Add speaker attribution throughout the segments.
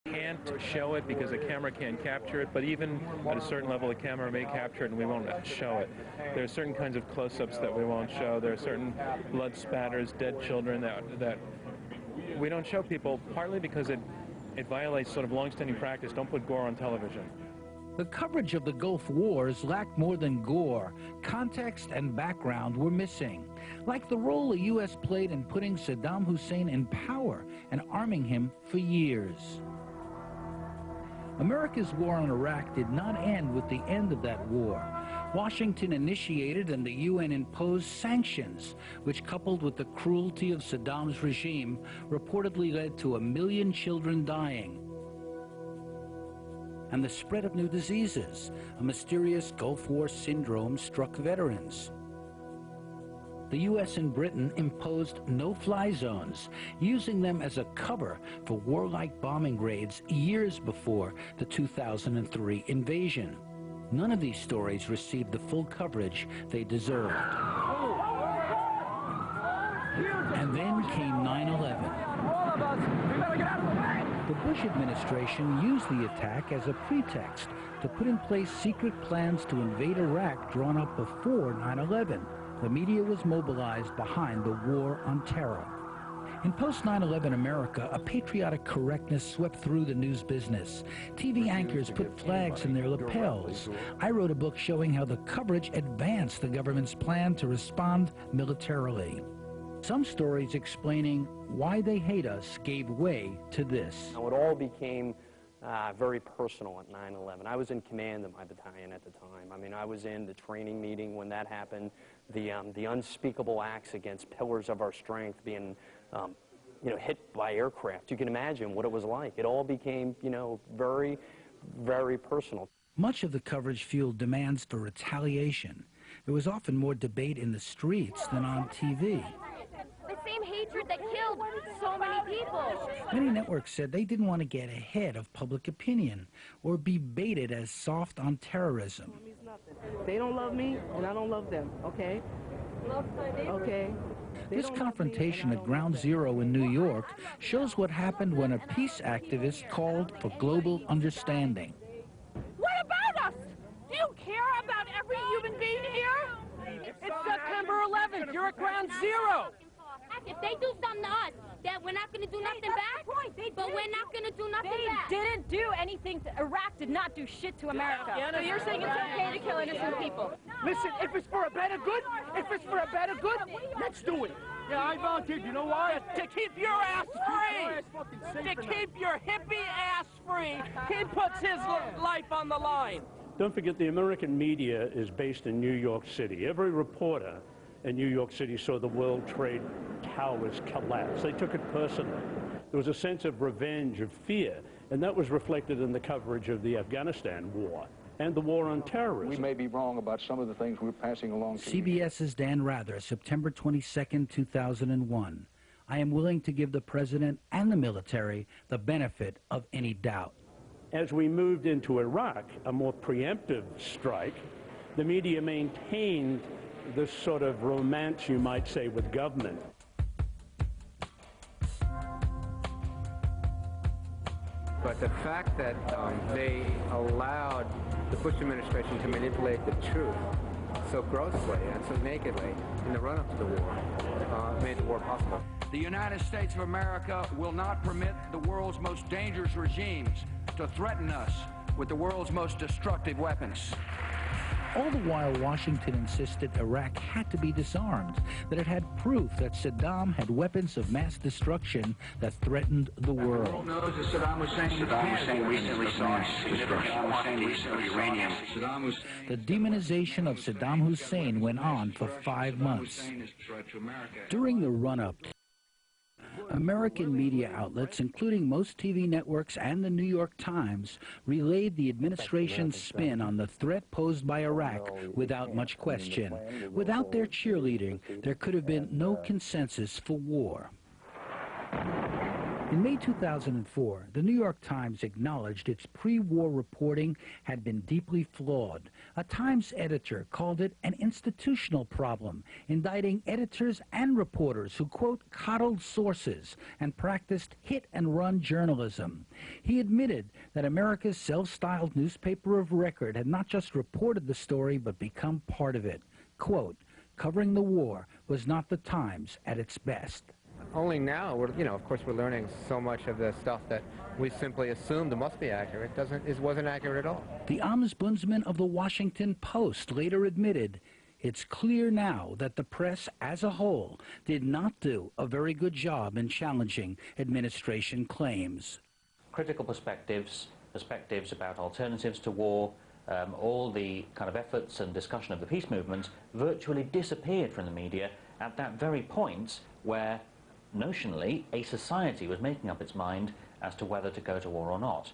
Speaker 1: Can't show it because a camera can't capture it, but even at a certain level, a camera may capture it and we won't show it. There are certain kinds of close-ups that we won't show. There are certain blood spatters, dead children that we don't show people, partly because it violates sort of long-standing practice. Don't put gore on television.
Speaker 2: The coverage of the Gulf Wars lacked more than gore. Context and background were missing, like the role the U.S. played in putting Saddam Hussein in power and arming him for years. America's war on Iraq did not end with the end of that war. Washington initiated and the UN imposed sanctions, which, coupled with the cruelty of Saddam's regime, reportedly led to 1 million children dying. And the spread of new diseases. A mysterious Gulf War syndrome struck veterans. The U.S. and Britain imposed no-fly zones, using them as a cover for warlike bombing raids years before the 2003 invasion. None of these stories received the full coverage they deserved. And then came 9/11. The Bush administration used the attack as a pretext to put in place secret plans to invade Iraq drawn up before 9/11. The media was mobilized behind the war on terror. In post-9/11 America, a patriotic correctness swept through the news business. TV anchors put flags in their lapels. I wrote a book showing how the coverage advanced the government's plan to respond militarily. Some stories explaining why they hate us gave way to this.
Speaker 3: Now, it all became very personal at 9/11. I was in command of my battalion at the time. I mean, I was in the training meeting when that happened. The unspeakable acts against pillars of our strength being, hit by aircraft. You can imagine what it was like. It all became, very, very personal.
Speaker 2: Much of the coverage fueled demands for retaliation. There was often more debate in the streets than on TV.
Speaker 4: The same hatred that killed so many people.
Speaker 2: Many networks said they didn't want to get ahead of public opinion or be baited as soft on terrorism.
Speaker 5: They don't love me, and I don't love them, okay? Okay?
Speaker 2: This confrontation at Ground Zero in New York shows what happened when a peace activist called for global understanding.
Speaker 6: What about us? Do you care about every human being here? It's September 11th. You're at Ground Zero.
Speaker 4: If they do something to us, that we're not going to do nothing back, but we're not going to do nothing back.
Speaker 7: They didn't do anything. Iraq did not do shit to America.
Speaker 6: So you're saying it's okay to kill innocent people?
Speaker 8: Listen, if it's for a better good, let's do it.
Speaker 6: Yeah, I volunteered. You know why? To keep your ass free. To keep your hippie ass free. He puts his life on the line.
Speaker 9: Don't forget, the American media is based in New York City. Every reporter in New York City saw the World Trade Towers collapse. They took it personally. There was a sense of revenge, of fear, and that was reflected in the coverage of the Afghanistan war and the war on terrorism.
Speaker 10: We may be wrong about some of the things we're passing along to
Speaker 2: CBS's Dan Rather, September 22nd, 2001. I am willing to give the president and the military the benefit of any doubt.
Speaker 9: As we moved into Iraq, a more preemptive strike, the media maintained this sort of romance, you might say, with government.
Speaker 11: But the fact that they allowed the Bush administration to manipulate the truth so grossly and so nakedly in the run-up to the war made the war possible.
Speaker 12: The United States of America will not permit the world's most dangerous regimes to threaten us with the world's most destructive weapons.
Speaker 2: All the while, Washington insisted Iraq had to be disarmed, that it had proof that Saddam had weapons of mass destruction that threatened the world.
Speaker 12: Saddam Hussein recently saw significant quantities of uranium.
Speaker 2: The demonization of Saddam Hussein went on for 5 months. During the run-up, American media outlets, including most TV networks and the New York Times, relayed the administration's spin on the threat posed by Iraq without much question. Without their cheerleading, there could have been no consensus for war. In May 2004, the New York Times acknowledged its pre-war reporting had been deeply flawed. A Times editor called it an institutional problem, indicting editors and reporters who, quote, coddled sources and practiced hit-and-run journalism. He admitted that America's self-styled newspaper of record had not just reported the story but become part of it. Quote, covering the war was not the Times at its best.
Speaker 11: Only now, of course, we're learning so much of the stuff that we simply assumed must be accurate. It wasn't accurate at all.
Speaker 2: The ombudsman of the Washington Post later admitted, it's clear now that the press as a whole did not do a very good job in challenging administration claims.
Speaker 13: Critical perspectives about alternatives to war, all the kind of efforts and discussion of the peace movement virtually disappeared from the media at that very point where notionally, a society was making up its mind as to whether to go to war or not.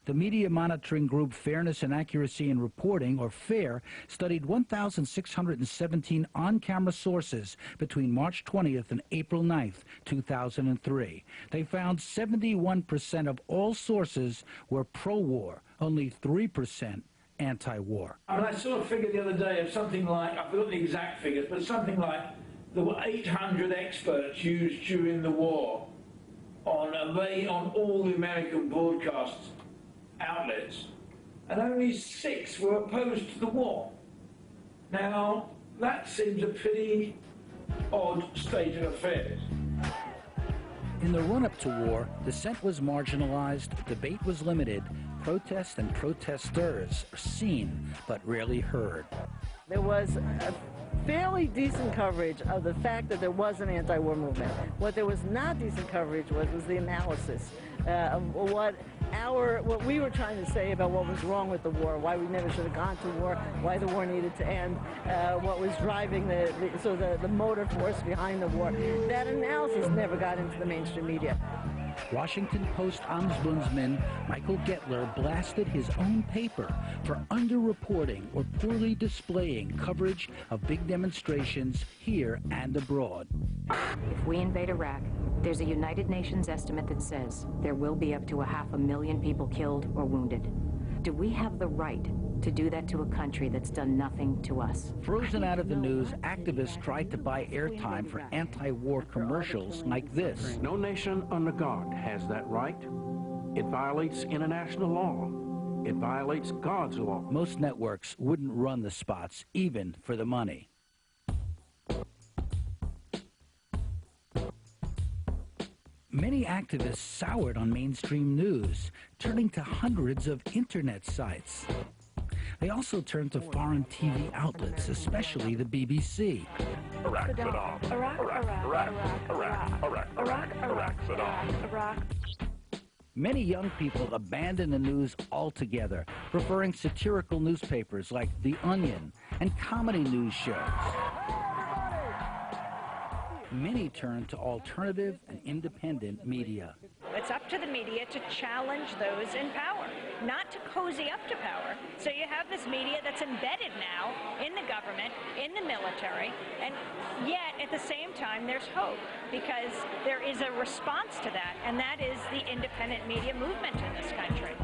Speaker 2: The media monitoring group Fairness and Accuracy in Reporting, or FAIR, studied 1,617 on-camera sources between March 20th and April 9th, 2003. They found 71% of all sources were pro-war, only 3% anti-war.
Speaker 14: I saw a figure the other day of something like, I forgot the exact figures, but something like there were 800 experts used during the war on all the American broadcast outlets, and only 6 were opposed to the war. Now, that seems a pretty odd state of affairs.
Speaker 2: In the run-up to war, dissent was marginalized, debate was limited, protests and protesters are seen but rarely heard.
Speaker 5: There was a fairly decent coverage of the fact that there was an anti-war movement. What there was not decent coverage was the analysis of what we were trying to say about what was wrong with the war, why we never should have gone to war, why the war needed to end, what was driving the motor force behind the war. That analysis never got into the mainstream media.
Speaker 2: Washington Post ombudsman Michael Gettler blasted his own paper for underreporting or poorly displaying coverage of big demonstrations here and abroad.
Speaker 15: If we invade Iraq, there's a United Nations estimate that says there will be up to 500,000 people killed or wounded. Do we have the right to do that to a country that's done nothing to us?
Speaker 2: Frozen out of the news, activists tried to buy airtime for anti-war commercials like this.
Speaker 16: No nation under God has that right. It violates international law. It violates God's law.
Speaker 2: Most networks wouldn't run the spots, even for the money. Many activists soured on mainstream news, turning to hundreds of internet sites. They also turned to foreign TV outlets, especially the BBC.
Speaker 17: Iraq, Saddam. Iraq, Iraq, Iraq, Iraq, Iraq, Iraq, Saddam. Iraq.
Speaker 2: Many young people abandoned the news altogether, preferring satirical newspapers like The Onion and comedy news shows. Many turn to alternative and independent media.
Speaker 7: It's up to the media to challenge those in power, not to cozy up to power. So you have this media that's embedded now in the government, in the military, and yet at the same time there's hope because there is a response to that, and that is the independent media movement in this country.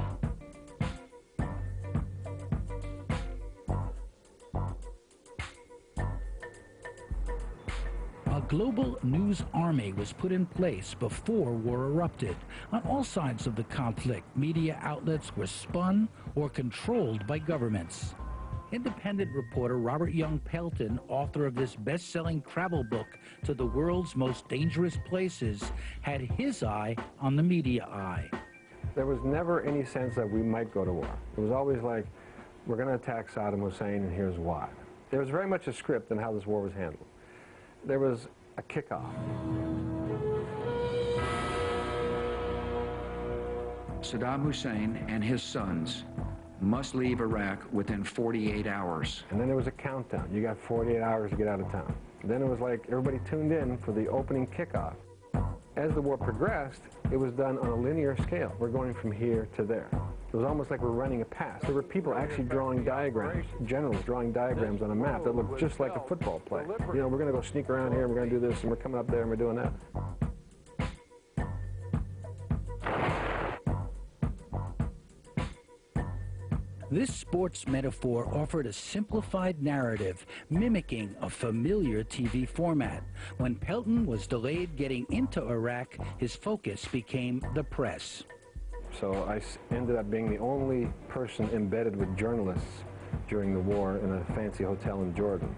Speaker 2: A global news army was put in place before war erupted. On all sides of the conflict, media outlets were spun or controlled by governments. Independent reporter Robert Young Pelton, author of this best-selling travel book to the world's most dangerous places, had his eye on the media eye.
Speaker 18: There was never any sense that we might go to war. It was always like, we're going to attack Saddam Hussein and here's why. There was very much a script in how this war was handled. There was a kickoff.
Speaker 12: Saddam Hussein and his sons must leave Iraq within 48 hours.
Speaker 18: And then there was a countdown. You got 48 hours to get out of town. And then it was like everybody tuned in for the opening kickoff. As the war progressed, it was done on a linear scale. We're going from here to there. It was almost like we're running a pass. There were people actually drawing diagrams, generals drawing diagrams on a map that looked just like a football play. You know, we're going to go sneak around here, we're going to do this, and we're coming up there, and we're doing that.
Speaker 2: This sports metaphor offered a simplified narrative, mimicking a familiar TV format. When Pelton was delayed getting into Iraq, his focus became the press.
Speaker 18: So I ended up being the only person embedded with journalists during the war in a fancy hotel in Jordan.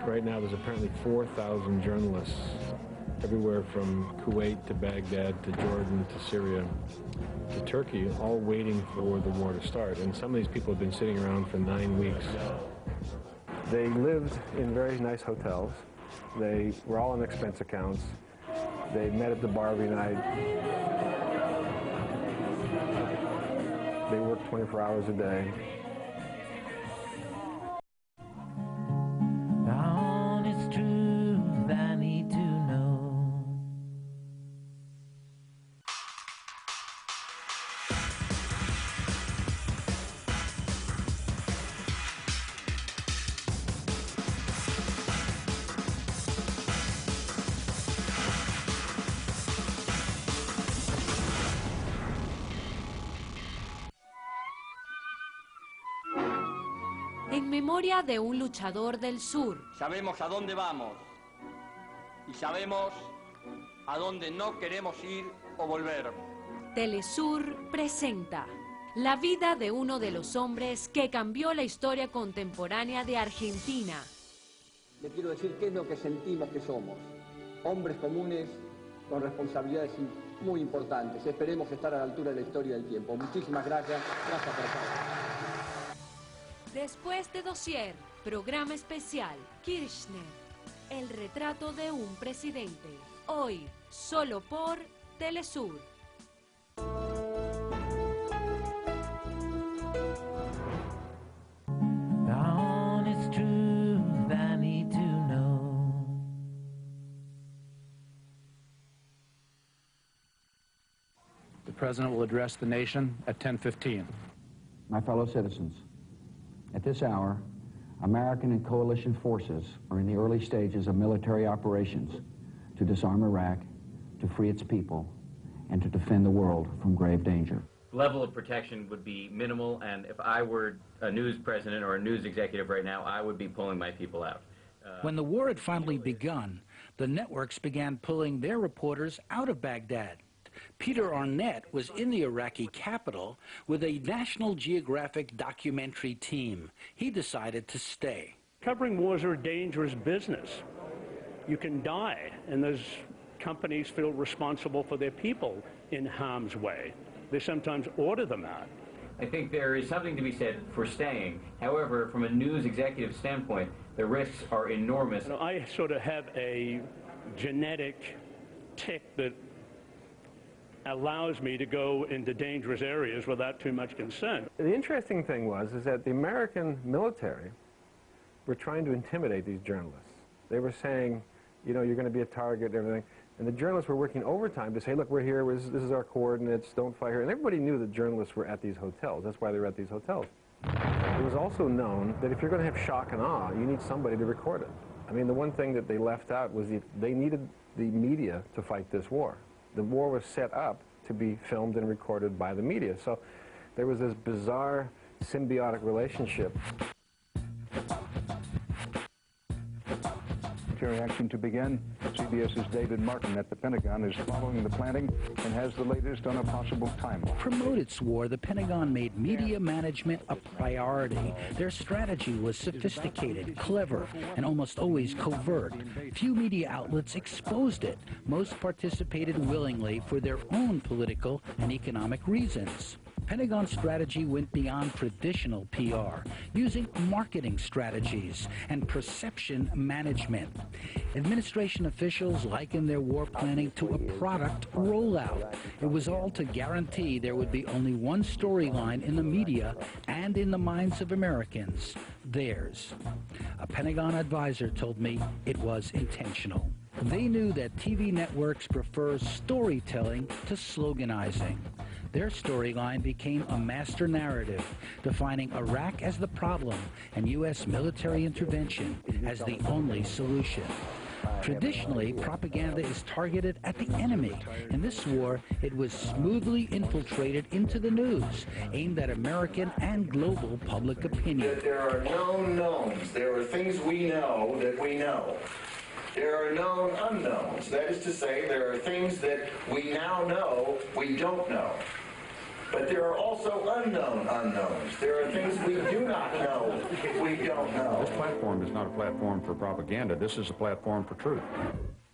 Speaker 18: Right now there's apparently 4,000 journalists everywhere from Kuwait to Baghdad to Jordan to Syria to Turkey, all waiting for the war to start. And some of these people have been sitting around for 9 weeks. They lived in very nice hotels. They were all on expense accounts. They met at the bar every night. They worked 24 hours a day.
Speaker 19: Honest truth I need to know.
Speaker 20: En memoria de un luchador del sur.
Speaker 21: Sabemos a dónde vamos y sabemos a dónde no queremos ir o volver.
Speaker 20: Telesur presenta la vida de uno de los hombres que cambió la historia contemporánea de Argentina.
Speaker 22: Le quiero decir qué es lo que sentimos que somos. Hombres comunes con responsabilidades muy importantes. Esperemos estar a la altura de la historia del tiempo. Muchísimas gracias. Gracias por estar.
Speaker 20: Después de Dossier, programa especial, Kirchner, el retrato de un presidente. Hoy, solo por Telesur.
Speaker 19: The honest truth I need to know.
Speaker 23: The President will address the nation at 10:15.
Speaker 24: My fellow citizens, at this hour, American and coalition forces are in the early stages of military operations to disarm Iraq, to free its people, and to defend the world from grave danger.
Speaker 25: Level of protection would be minimal, and if I were a news president or a news executive right now, I would be pulling my people out.
Speaker 2: When the war had finally begun, the networks began pulling their reporters out of Baghdad. Peter Arnett was in the Iraqi capital with a National Geographic documentary team. He decided to stay.
Speaker 9: Covering wars are a dangerous business. You can die, and those companies feel responsible for their people in harm's way. They sometimes order them out.
Speaker 25: I think there is something to be said for staying. However, from a news executive standpoint, the risks are enormous.
Speaker 9: You know, I sort of have a genetic tick that allows me to go into dangerous areas without too much concern.
Speaker 18: The interesting thing is that the American military were trying to intimidate these journalists. They were saying, you know, you're going to be a target and everything. And the journalists were working overtime to say, look, we're here, this is our coordinates, don't fly here. And everybody knew that journalists were at these hotels. That's why they were at these hotels. It was also known that if you're going to have shock and awe, you need somebody to record it. I mean, the one thing that they left out was they needed the media to fight this war. The war was set up to be filmed and recorded by the media. So there was this bizarre symbiotic relationship.
Speaker 10: Action to begin. CBS's David Martin at the Pentagon is following the planning and has the latest on a possible timeline.
Speaker 2: To promote its war, the Pentagon made media management a priority. Their strategy was sophisticated, clever, and almost always covert. Few media outlets exposed it. Most participated willingly for their own political and economic reasons. Pentagon strategy went beyond traditional PR, using marketing strategies and perception management. Administration officials likened their war planning to a product rollout. It was all to guarantee there would be only one storyline in the media and in the minds of Americans, theirs. A Pentagon advisor told me it was intentional. They knew that TV networks prefer storytelling to sloganizing. Their storyline became a master narrative, defining Iraq as the problem and U.S. military intervention as the only solution. Traditionally, propaganda is targeted at the enemy. In this war, it was smoothly infiltrated into the news, aimed at American and global public opinion.
Speaker 1: There are known knowns. There are things we know that we know. There are known unknowns. That is to say, there are things that we now know we don't know. But there are also unknown unknowns. There are things we do not know we don't know.
Speaker 3: This platform is not a platform for propaganda. This is a platform for truth.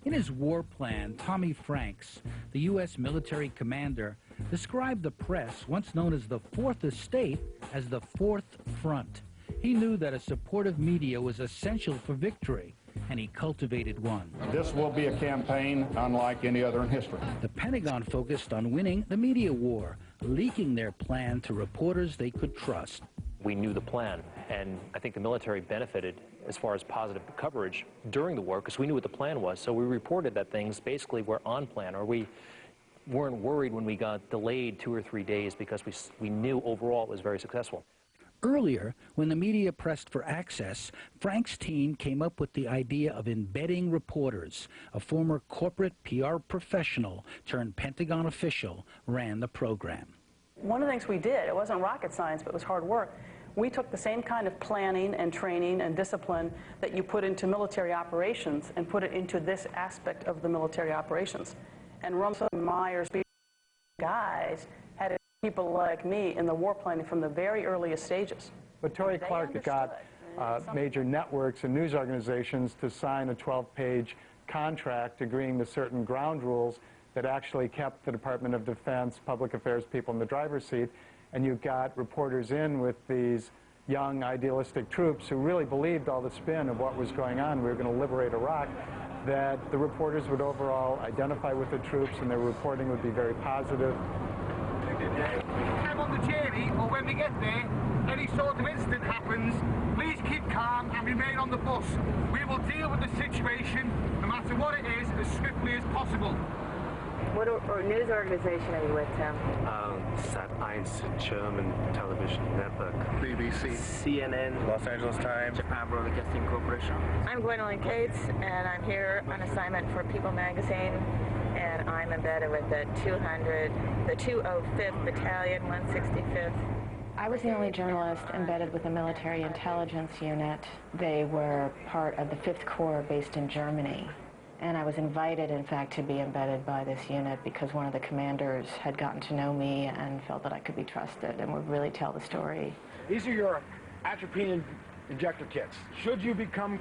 Speaker 2: In his war plan, Tommy Franks, the U.S. military commander, described the press, once known as the Fourth Estate, as the Fourth Front. He knew that a supportive media was essential for victory, and he cultivated one.
Speaker 3: This will be a campaign unlike any other in history.
Speaker 2: The Pentagon focused on winning the media war, leaking their plan to reporters they could trust.
Speaker 4: We knew the plan, and I think the military benefited as far as positive coverage during the war because we knew what the plan was. So we reported that things basically were on plan, or we weren't worried when we got delayed 2 or 3 days because we knew overall it was very successful.
Speaker 2: Earlier, when the media pressed for access, Frank's team came up with the idea of embedding reporters. A former corporate PR professional turned Pentagon official ran the program.
Speaker 6: One of the things we did, it wasn't rocket science, but it was hard work. We took the same kind of planning and training and discipline that you put into military operations and put it into this aspect of the military operations. And Rumsfeld, Myers, guys had people like me in the war planning from the very earliest stages.
Speaker 8: But Tory Clark got major networks and news organizations to sign a 12-page contract agreeing to certain ground rules that actually kept the Department of Defense, public affairs people in the driver's seat. And you got reporters in with these young, idealistic troops who really believed all the spin of what was going on. We were going to liberate Iraq, that the reporters would overall identify with the troops and their reporting would be very positive.
Speaker 26: I'm on the journey, or when we get there, any sort of incident happens, please keep calm and remain on the bus. We will deal with the situation, no matter what it is, as swiftly as possible.
Speaker 27: What news organization are you with, Tim?
Speaker 28: Sat.1, German television network.
Speaker 26: BBC.
Speaker 28: CNN. Los Angeles Times. Japan Broadcasting Corporation.
Speaker 27: I'm Gwendolyn Cates, and I'm here on assignment for People magazine, and I'm embedded with the 205th Battalion, 165th.
Speaker 29: I was the only journalist embedded with a military intelligence unit. They were part of the 5th Corps based in Germany. And I was invited, in fact, to be embedded by this unit because one of the commanders had gotten to know me and felt that I could be trusted and would really tell the story.
Speaker 30: These are your atropine injector kits. Should you become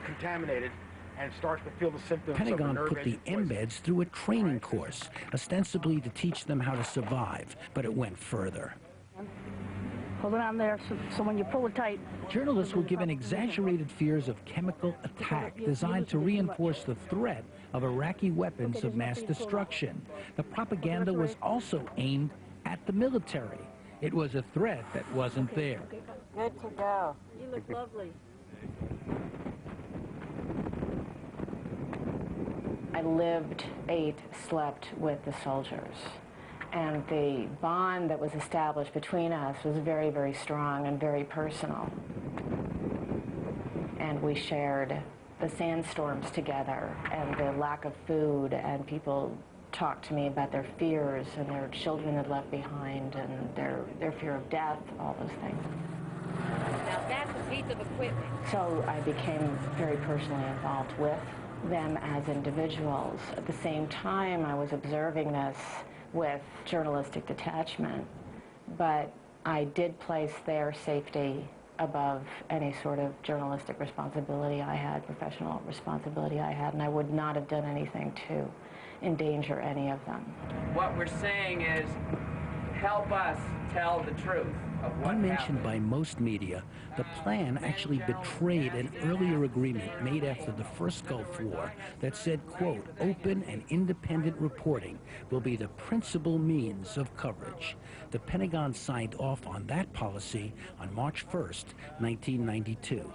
Speaker 30: contaminated and start to feel the symptoms of
Speaker 2: Pentagon
Speaker 30: the nerve
Speaker 2: put the embeds through a training course, ostensibly to teach them how to survive, but it went further.
Speaker 31: Hold it on there so when you pull it tight.
Speaker 2: Journalists were given exaggerated fears of chemical attack designed to reinforce the threat of Iraqi weapons of mass destruction. The propaganda was also aimed at the military. It was a threat that wasn't there.
Speaker 27: Good to go.
Speaker 31: You look lovely.
Speaker 29: I lived, ate, slept with the soldiers. And the bond that was established between us was very, very strong and very personal. And we shared the sandstorms together and the lack of food, and people talked to me about their fears and their children had left behind and their fear of death, all those things.
Speaker 27: Now that's a piece of equipment.
Speaker 29: So I became very personally involved with them as individuals. At the same time, I was observing this with journalistic detachment, but I did place their safety above any sort of journalistic responsibility I had, professional responsibility I had, and I would not have done anything to endanger any of them.
Speaker 32: What we're saying is, help us tell the truth of what
Speaker 2: Unmentioned by most media, the plan actually betrayed an earlier agreement made after the first Gulf War that said, quote, open and independent reporting will be the principal means of coverage. The Pentagon signed off on that policy on March 1st, 1992.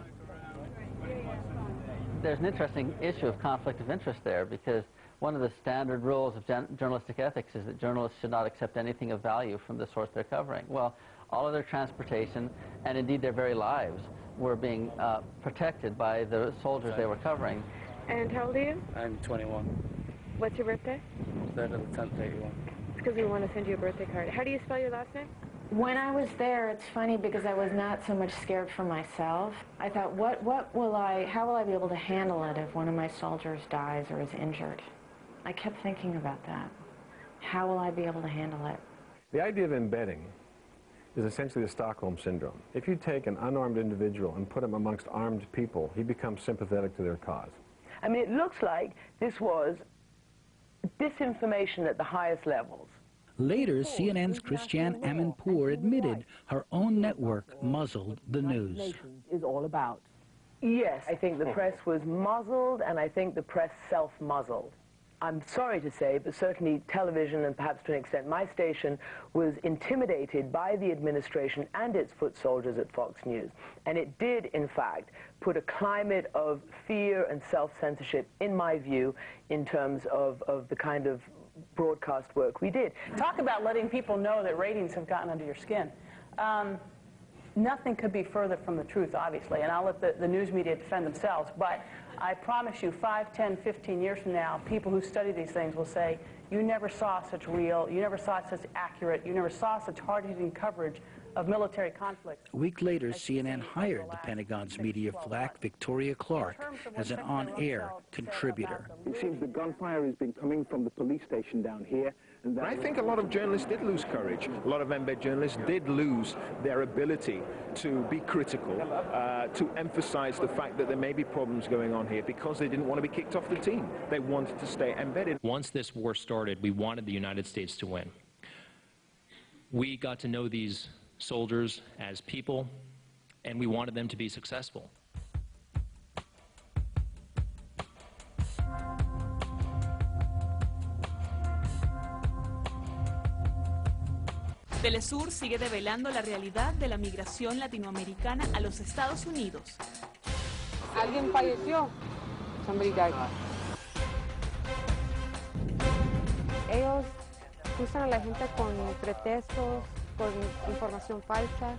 Speaker 33: There's an interesting issue of conflict of interest there, because one of the standard rules of journalistic ethics is that journalists should not accept anything of value from the source they're covering. Well, all of their transportation, and indeed their very lives, were being protected by the soldiers they were covering.
Speaker 27: And how old are you?
Speaker 28: I'm 21.
Speaker 27: What's your birthday?
Speaker 28: 3rd of the 10th, 81.
Speaker 27: It's because we want to send you a birthday card. How do you spell your last name?
Speaker 29: When I was there, it's funny because I was not so much scared for myself. I thought, how will I be able to handle it if one of my soldiers dies or is injured? I kept thinking about that. How will I be able to handle it?
Speaker 18: The idea of embedding is essentially the Stockholm Syndrome. If you take an unarmed individual and put him amongst armed people, he becomes sympathetic to their cause.
Speaker 5: I mean, it looks like this was disinformation at the highest levels.
Speaker 2: Later, CNN's Christiane Amanpour admitted her own network muzzled the news.
Speaker 5: Is all about. Yes, I think the press was muzzled, and I think the press self-muzzled. I'm sorry to say, but certainly television, and perhaps to an extent my station, was intimidated by the administration and its foot soldiers at Fox News. And it did, in fact, put a climate of fear and self-censorship, in my view, in terms of the kind of broadcast work we did.
Speaker 6: Talk about letting people know that ratings have gotten under your skin. Nothing could be further from the truth, obviously, and I'll let the news media defend themselves, but I promise you 5, 10, 15 years from now, people who study these things will say, you never saw such real, you never saw such accurate, you never saw such hard-hitting coverage of military conflicts.
Speaker 2: A week later, CNN hired the Pentagon's media flack, Victoria Clark, as an on-air contributor.
Speaker 10: It seems the gunfire has been coming from the police station down here. And
Speaker 7: I think a lot of journalists did lose courage. A lot of embed journalists did lose their ability to be critical, to emphasize the fact that there may be problems going on here because they didn't want to be kicked off the team. They wanted to stay embedded.
Speaker 4: Once this war started, we wanted the United States to win. We got to know these soldiers as people, and we wanted them to be successful.
Speaker 11: Telesur sigue develando la realidad de la migración latinoamericana a los Estados Unidos.
Speaker 27: Alguien falleció. Somebody died. Ellos usan a la gente con pretextos, con información falsa.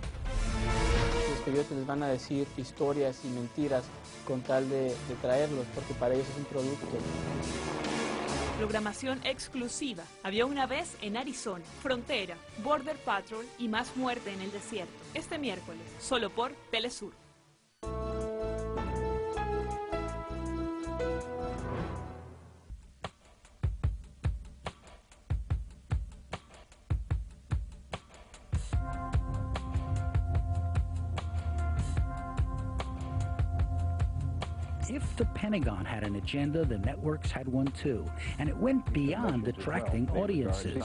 Speaker 28: Los periodistas les van a decir historias y mentiras con tal de traerlos, porque para ellos es un producto.
Speaker 11: Programación exclusiva. Había una vez en Arizona, Frontera, Border Patrol y más muerte en el desierto. Este miércoles, solo por Telesur.
Speaker 2: If the Pentagon had an agenda, the networks had one too, and it went beyond attracting audiences.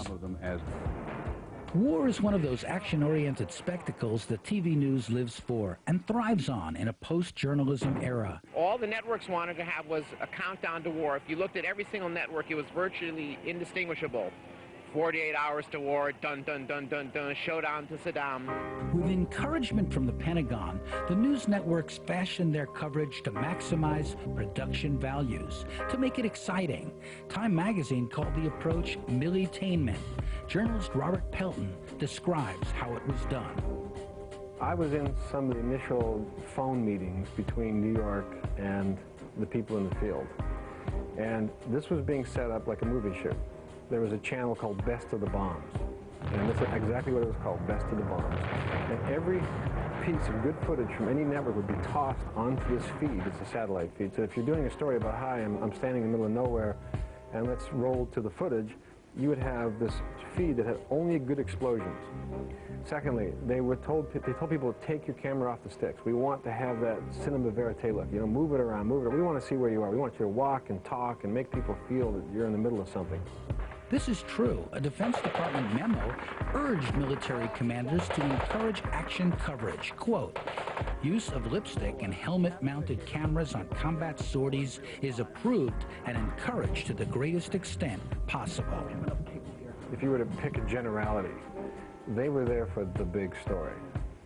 Speaker 2: War is one of those action-oriented spectacles that TV news lives for and thrives on in a post-journalism era.
Speaker 12: All the networks wanted to have was a countdown to war. If you looked at every single network, it was virtually indistinguishable. 48 hours to war, dun, dun, dun, dun, dun, showdown to Saddam.
Speaker 2: With encouragement from the Pentagon, the news networks fashioned their coverage to maximize production values, to make it exciting. Time magazine called the approach militainment. Journalist Robert Pelton describes how it was done.
Speaker 18: I was in some of the initial phone meetings between New York and the people in the field. And this was being set up like a movie shoot. There was a channel called Best of the Bombs. And that's exactly what it was called, Best of the Bombs. And every piece of good footage from any network would be tossed onto this feed. It's a satellite feed. So if you're doing a story about, hi, I'm standing in the middle of nowhere, and let's roll to the footage, you would have this feed that had only good explosions. Secondly, they told people to take your camera off the sticks. We want to have that cinema verite look. You know, move it around, move it. We want to see where you are. We want you to walk and talk and make people feel that you're in the middle of something.
Speaker 2: This is true. A Defense Department memo urged military commanders to encourage action coverage. Quote, use of lipstick and helmet-mounted cameras on combat sorties is approved and encouraged to the greatest extent possible.
Speaker 18: If you were to pick a generality, they were there for the big story.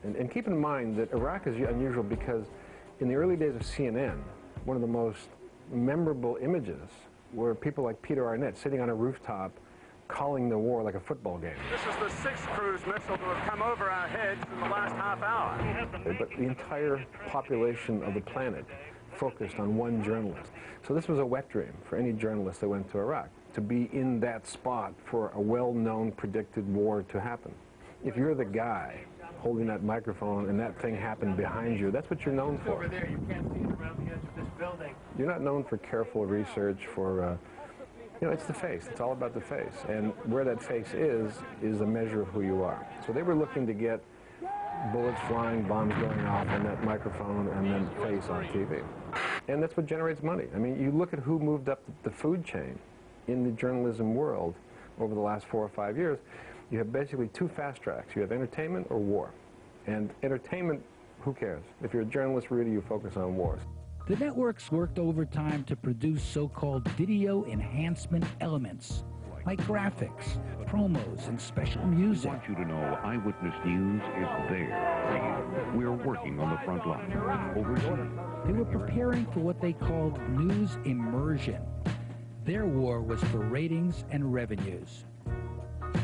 Speaker 18: And keep in mind that Iraq is unusual because in the early days of CNN, one of the most memorable images were people like Peter Arnett sitting on a rooftop calling the war like a football game.
Speaker 13: This is the 6th cruise missile to have come over our heads in the last half hour.
Speaker 18: But the entire population of the planet focused on one journalist. So this was a wet dream for any journalist that went to Iraq, to be in that spot for a well-known, predicted war to happen. If you're the guy holding that microphone and that thing happened behind you, that's what you're known for.
Speaker 1: Over there, you can't see it around the edge of this building.
Speaker 18: You're not known for careful research, for, you know, it's the face. It's all about the face. And where that face is a measure of who you are. So they were looking to get bullets flying, bombs going off, and that microphone and then face on TV. And that's what generates money. I mean, you look at who moved up the food chain in the journalism world over the last 4 or 5 years, you have basically two fast tracks. You have entertainment or war. And entertainment, who cares? If you're a journalist, really, you focus on wars.
Speaker 2: The networks worked overtime to produce so-called video enhancement elements, like graphics, promos, and special music.
Speaker 9: We want you to know Eyewitness News is there. We're working on the front line. Overseas.
Speaker 2: They were preparing for what they called news immersion. Their war was for ratings and revenues.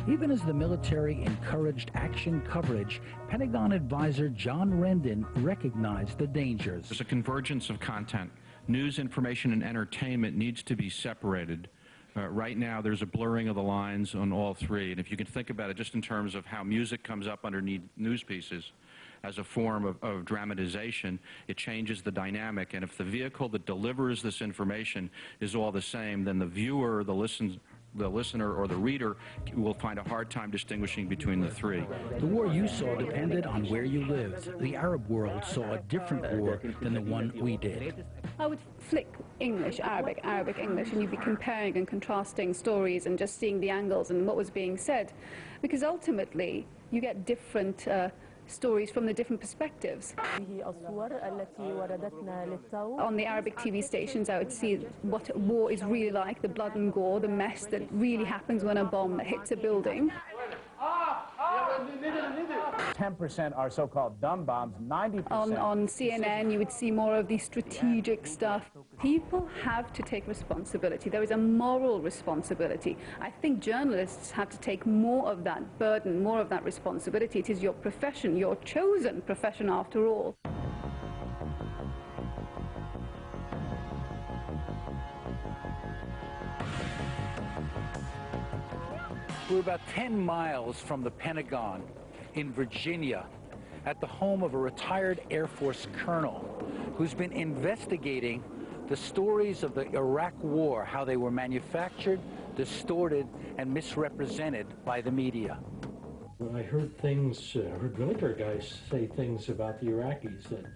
Speaker 2: Even as the military encouraged action coverage, Pentagon advisor John Rendon recognized the dangers.
Speaker 3: There's a convergence of content. News, information, and entertainment needs to be separated. Right now, there's a blurring of the lines on all three. And if you can think about it just in terms of how music comes up underneath news pieces as a form of dramatization, it changes the dynamic. And if the vehicle that delivers this information is all the same, then the viewer, the listener or the reader will find a hard time distinguishing between the three.
Speaker 2: The war you saw depended on where you lived. The Arab world saw a different war than the one we did.
Speaker 14: I would flick English, Arabic, Arabic, English, and you'd be comparing and contrasting stories and just seeing the angles and what was being said. Because ultimately, you get different stories from the different perspectives. On the Arabic TV stations, I would see what war is really like, the blood and gore, the mess that really happens when a bomb hits a building.
Speaker 15: 10% are so-called dumb bombs, 90%.
Speaker 14: On CNN, you would see more of the strategic stuff. People have to take responsibility. There is a moral responsibility. I think journalists have to take more of that burden, more of that responsibility. It is your profession, your chosen profession after all.
Speaker 2: We're about 10 miles from the Pentagon in Virginia, at the home of a retired Air Force colonel who's been investigating the stories of the Iraq War, how they were manufactured, distorted, and misrepresented by the media.
Speaker 16: I heard things, heard military guys say things about the Iraqis that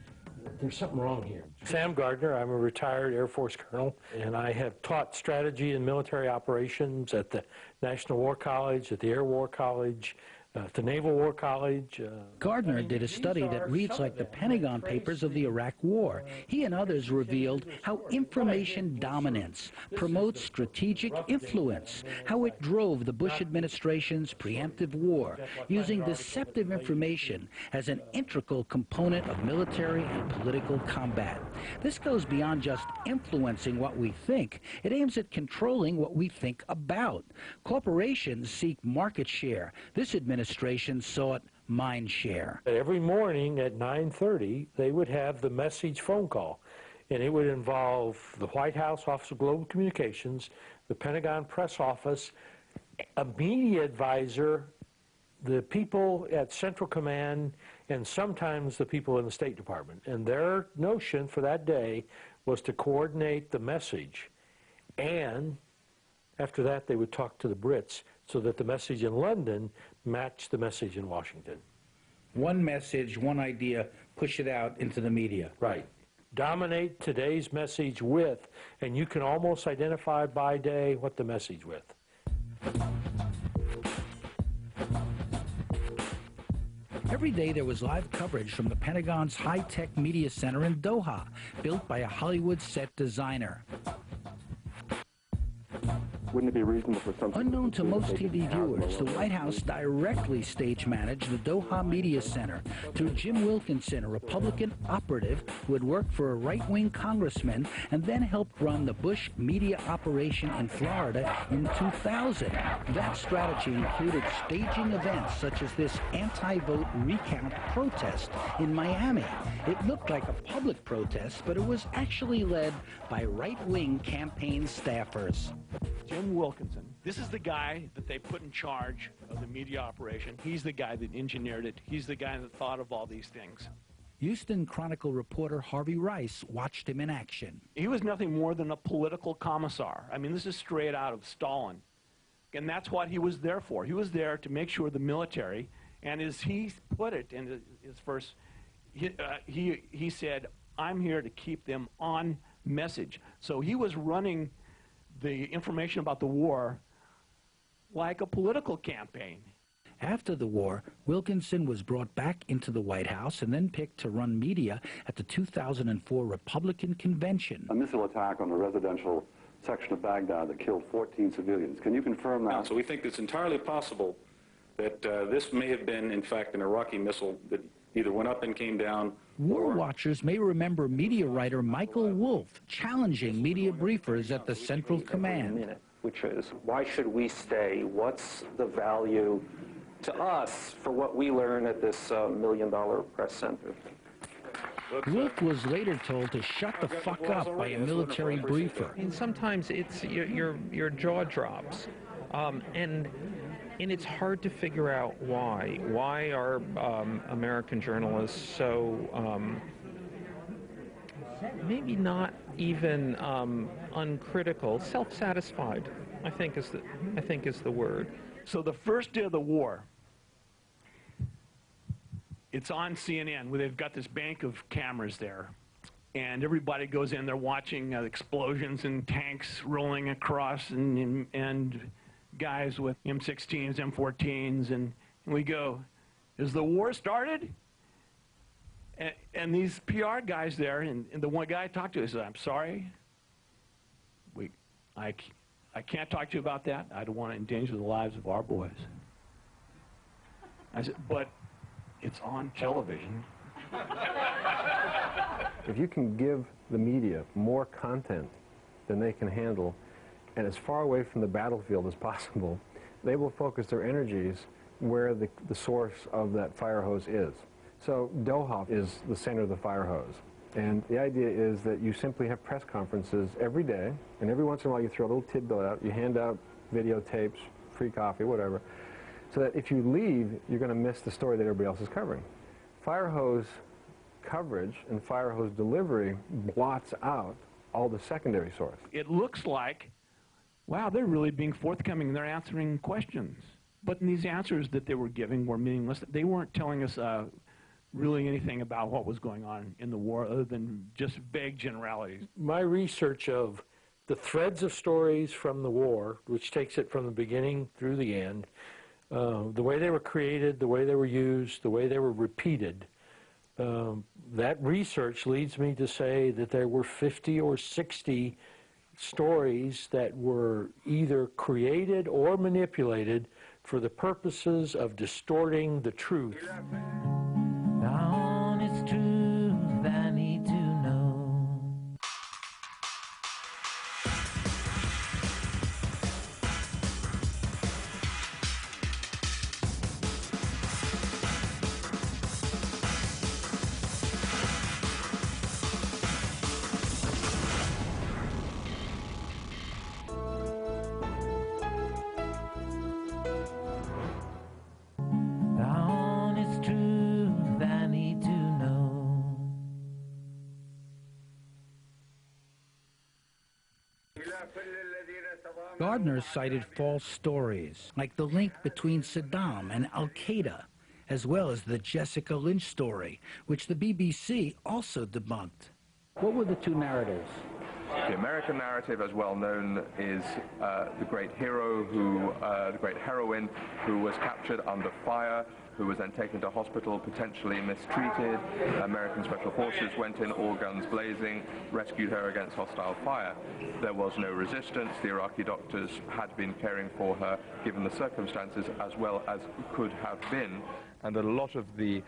Speaker 16: there's something wrong here. Sam Gardner, I'm a retired Air Force colonel, and I have taught strategy and military operations at the National War College, at the Air War College, at the Naval War College.
Speaker 2: Gardner did a study that reads like the Pentagon Papers of the Iraq War. He and others revealed how information dominance promotes strategic influence, how it drove the Bush administration's preemptive war, using deceptive information as an integral component of military and political combat. This goes beyond just influencing what we think. It aims at controlling what we think about. Corporations seek market share. This administration sought mind share.
Speaker 16: Every morning at 9:30, they would have the message phone call, and it would involve the White House Office of Global Communications, the Pentagon Press Office, a media advisor, the people at Central Command, and sometimes the people in the State Department. And their notion for that day was to coordinate the message, and after that they would talk to the Brits so that the message in London matched the message in Washington.
Speaker 2: One message, one idea, push it out into the media.
Speaker 16: Right. Dominate today's message with, and you can almost identify by day what the message with.
Speaker 2: Every day there was live coverage from the Pentagon's high-tech media center in Doha, built by a Hollywood set designer.
Speaker 8: Wouldn't it be reasonable for something...
Speaker 2: Unknown to most TV viewers, the White House directly stage-managed the Doha Media Center through Jim Wilkinson, a Republican operative who had worked for a right-wing congressman and then helped run the Bush media operation in Florida in 2000. That strategy included staging events such as this anti-vote recount protest in Miami. It looked like a public protest, but it was actually led by right-wing campaign staffers.
Speaker 17: Jim Wilkinson, this is the guy that they put in charge of the media operation. He's the guy that engineered it. He's the guy that thought of all these things.
Speaker 2: Houston Chronicle reporter Harvey Rice watched him in action.
Speaker 17: He was nothing more than a political commissar. I mean, this is straight out of Stalin. And that's what he was there for. He was there to make sure the military, and as he put it in his first, he said, I'm here to keep them on message. So he was running the information about the war like a political campaign.
Speaker 2: After the war, Wilkinson was brought back into the White House and then picked to run media at the 2004 Republican convention.
Speaker 8: A missile attack on a residential section of Baghdad that killed 14 civilians. Can you confirm that?
Speaker 3: So we think it's entirely possible that this may have been, in fact, an Iraqi missile that either went up and came down.
Speaker 2: War watchers may remember media writer Michael Wolff challenging media briefers at the Central Command.
Speaker 19: Which is, why should we stay? What's the value to us for what we learn at this $1 million press center?
Speaker 2: Wolff was later told to shut the fuck up by a military briefer.
Speaker 20: I mean, sometimes it's your jaw drops, and it's hard to figure out why. Why are American journalists so maybe not even uncritical, self-satisfied? I think is the word.
Speaker 17: So the first day of the war, it's on CNN where they've got this bank of cameras there, and everybody goes in. They're watching explosions and tanks rolling across, and guys with M16s, M14s, and we go, "Is the war started?" And these PR guys there, and the one guy I talked to said, "I'm sorry, I can't talk to you about that. I don't want to endanger the lives of our boys." I said, "But it's on television."
Speaker 18: If you can give the media more content than they can handle, and as far away from the battlefield as possible, they will focus their energies where the source of that fire hose is. So Doha is the center of the fire hose. And the idea is that you simply have press conferences every day, and every once in a while you throw a little tidbit out, you hand out videotapes, free coffee, whatever, so that if you leave, you're going to miss the story that everybody else is covering. Fire hose coverage and fire hose delivery blots out all the secondary source.
Speaker 17: It looks like, wow, they're really being forthcoming and they're answering questions. But these answers that they were giving were meaningless. They weren't telling us really anything about what was going on in the war other than just vague generalities.
Speaker 16: My research of the threads of stories from the war, which takes it from the beginning through the end, the way they were created, the way they were used, the way they were repeated, that research leads me to say that there were 50 or 60 stories that were either created or manipulated for the purposes of distorting the truth.
Speaker 21: Honest truth I need to know. Honest truth I need to know.
Speaker 2: Gardner cited false stories, like the link between Saddam and Al-Qaeda, as well as the Jessica Lynch story, which the BBC also debunked. What were the two narratives?
Speaker 8: The American narrative, as well known, is the great hero the great heroine who was captured under fire
Speaker 5: who was then taken to hospital, potentially mistreated. American Special Forces went in, all guns blazing, rescued her against hostile fire. There was no resistance. The Iraqi doctors had been caring for her, given the circumstances, as well as could have been. And a lot of the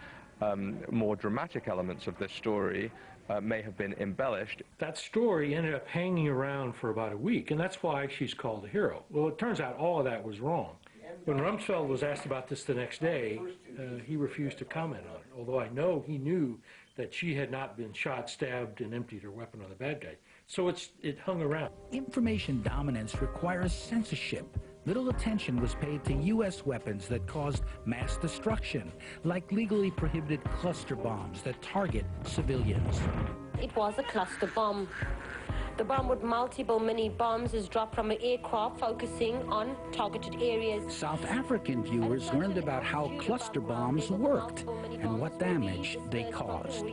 Speaker 5: more dramatic elements of this story may have been embellished.
Speaker 16: That story ended up hanging around for about a week, and that's why she's called a hero. Well, it turns out all of that was wrong. When Rumsfeld was asked about this the next day, he refused to comment on it, although I know he knew that she had not been shot, stabbed, and emptied her weapon on the bad guy. So it hung around.
Speaker 2: Information dominance requires censorship. Little attention was paid to U.S. weapons that caused mass destruction, like legally prohibited cluster bombs that target civilians.
Speaker 6: It was a cluster bomb. The bomb with multiple mini bombs is dropped from an aircraft focusing on targeted areas.
Speaker 2: South African viewers learned about how cluster bombs worked and what damage they caused.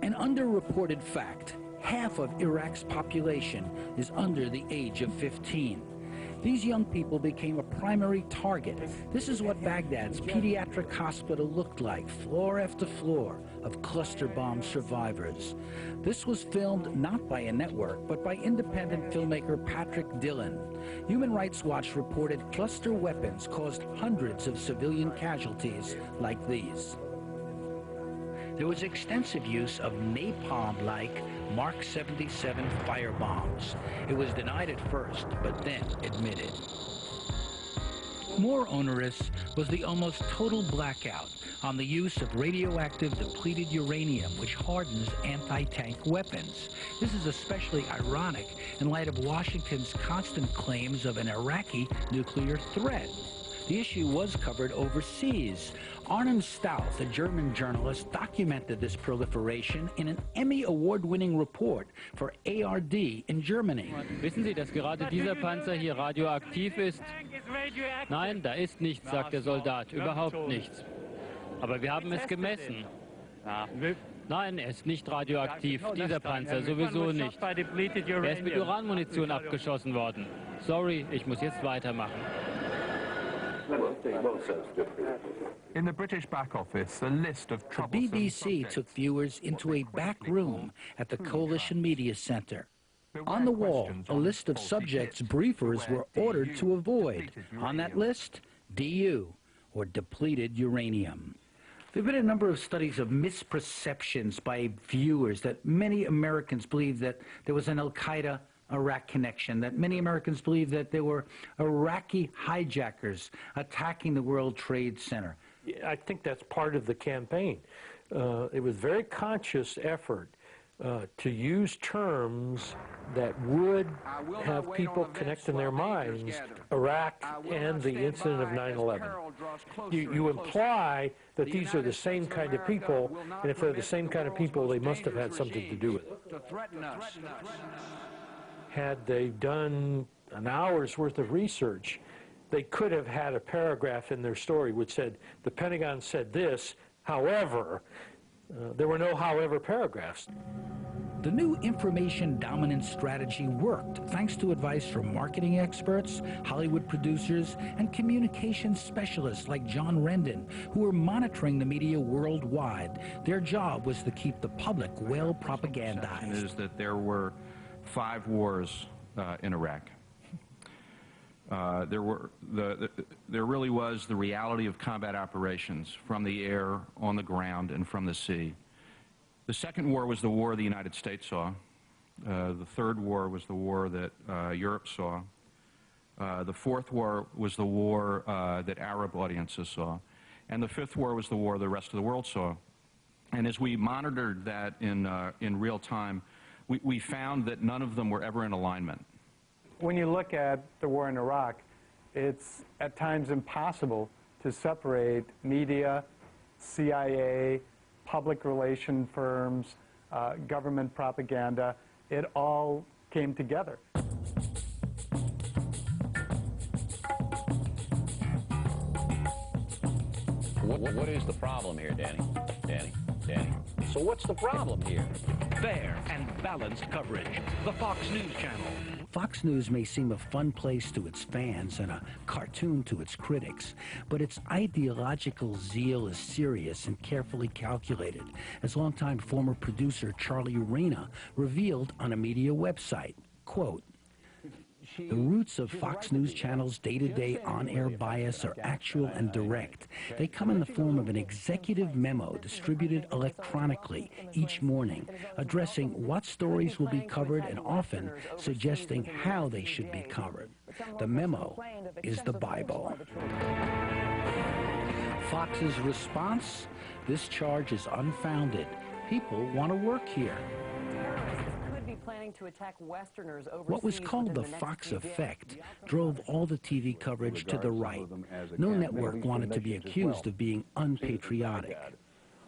Speaker 2: An underreported fact: half of Iraq's population is under the age of 15. These young people became a primary target. This is what Baghdad's pediatric hospital looked like, floor after floor of cluster bomb survivors. This was filmed not by a network, but by independent filmmaker Patrick Dillon. Human Rights Watch reported cluster weapons caused hundreds of civilian casualties like these. There was extensive use of napalm-like Mark 77 firebombs. It was denied at first, but then admitted. More onerous was the almost total blackout on the use of radioactive depleted uranium, which hardens anti-tank weapons. This is especially ironic in light of Washington's constant claims of an Iraqi nuclear threat. The issue was covered overseas. Arnim Stauth, a German journalist, documented this proliferation in an Emmy Award-winning report for ARD in Germany.
Speaker 10: Wissen Sie, dass gerade dieser Panzer hier radioaktiv ist? Nein, da ist nichts, sagt der Soldat, überhaupt nichts. Aber wir haben es gemessen. Nein, er ist nicht radioaktiv, dieser Panzer sowieso nicht. Er ist mit Uranmunition abgeschossen worden. Sorry, ich muss jetzt weitermachen.
Speaker 5: In the British back office, a list of troublesome
Speaker 2: The BBC
Speaker 5: subjects.
Speaker 2: took viewers into a back room at the Coalition Media Center. On the wall, a list of subjects briefers were ordered to avoid. On that list, DU, or depleted uranium. There have been a number of studies of misperceptions by viewers that many Americans believe that there was an Al-Qaeda Iraq connection, that many Americans believe that there were Iraqi hijackers attacking the World Trade Center.
Speaker 16: I think that's part of the campaign. It was a very conscious effort to use terms that would have people connect in their minds Iraq and the incident of 9/11. You imply that these are the same kind of people, and if they're the same kind of people, they must have had something to do with it. Had they done an hour's worth of research, they could have had a paragraph in their story which said, the Pentagon said this, however. There were no however paragraphs.
Speaker 2: The new information dominance strategy worked thanks to advice from marketing experts, Hollywood producers, and communications specialists like John Rendon, who were monitoring the media worldwide. Their job was to keep the public well propagandized.
Speaker 3: Is that there were 5 wars in Iraq. There really was the reality of combat operations from the air, on the ground, and from the sea. The second war was the war the United States saw. The third war was the war that Europe saw. The fourth war was the war that Arab audiences saw. And the fifth war was the war the rest of the world saw. And as we monitored that in real time, we found that none of them were ever in alignment.
Speaker 22: When you look at the war in Iraq, it's at times impossible to separate media, CIA, public relation firms, government propaganda. It all came together.
Speaker 23: What is the problem here, Danny? Danny. So what's the problem here?
Speaker 24: Fair and balanced coverage. The Fox News Channel.
Speaker 2: Fox News may seem a fun place to its fans and a cartoon to its critics, but its ideological zeal is serious and carefully calculated, as longtime former producer Charlie Reyna revealed on a media website. Quote, "The roots of Fox News Channel's day-to-day on-air bias are actual and direct. They come in the form of an executive memo distributed electronically each morning, addressing what stories will be covered and often suggesting how they should be covered. The memo is the Bible." Fox's response? This charge is unfounded. People want to work here.
Speaker 4: Planning to attack Westerners overseas.
Speaker 2: What was called the Fox effect drove all the TV coverage to the right. No network wanted to be accused of being unpatriotic.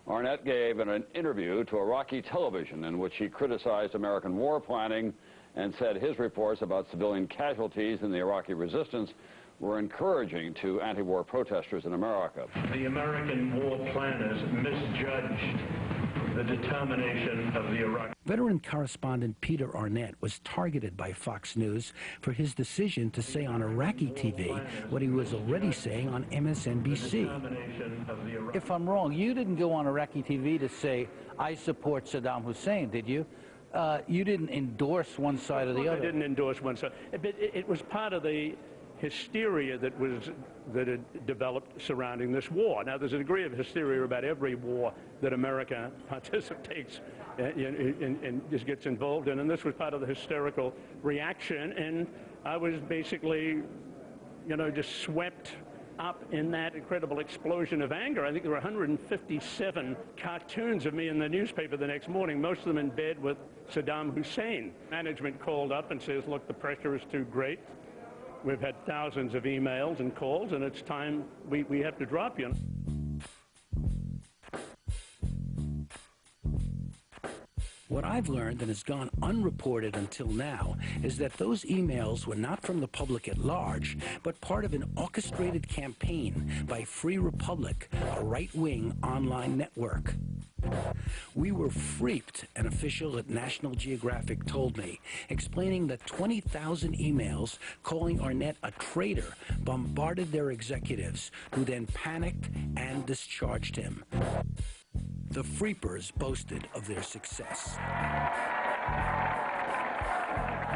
Speaker 7: Arnett gave an interview to Iraqi television in which he criticized American war planning and said his reports about civilian casualties in the Iraqi resistance were encouraging to anti-war protesters in America.
Speaker 11: The American war planners misjudged the determination of the Iraqi.
Speaker 2: Veteran correspondent Peter Arnett was targeted by Fox News for his decision to say on Iraqi TV what he was already saying on MSNBC.
Speaker 24: If I'm wrong, you didn't go on Iraqi TV to say, "I support Saddam Hussein," did you? You didn't endorse one side or the other.
Speaker 25: I didn't endorse one side. But it was part of the hysteria that had developed surrounding this war. Now, there's a degree of hysteria about every war that America participates and just gets involved in, and this was part of the hysterical reaction, and I was basically, just swept up in that incredible explosion of anger. I think there were 157 cartoons of me in the newspaper the next morning, most of them in bed with Saddam Hussein. Management called up and says, "Look, the pressure is too great. We've had thousands of emails and calls, and it's time we have to drop you."
Speaker 2: What I've learned, and has gone unreported until now, is that those emails were not from the public at large, but part of an orchestrated campaign by Free Republic, a right-wing online network. "We were freaked," an official at National Geographic told me, explaining that 20,000 emails calling Arnett a traitor bombarded their executives, who then panicked and discharged him. The Freepers boasted of their success.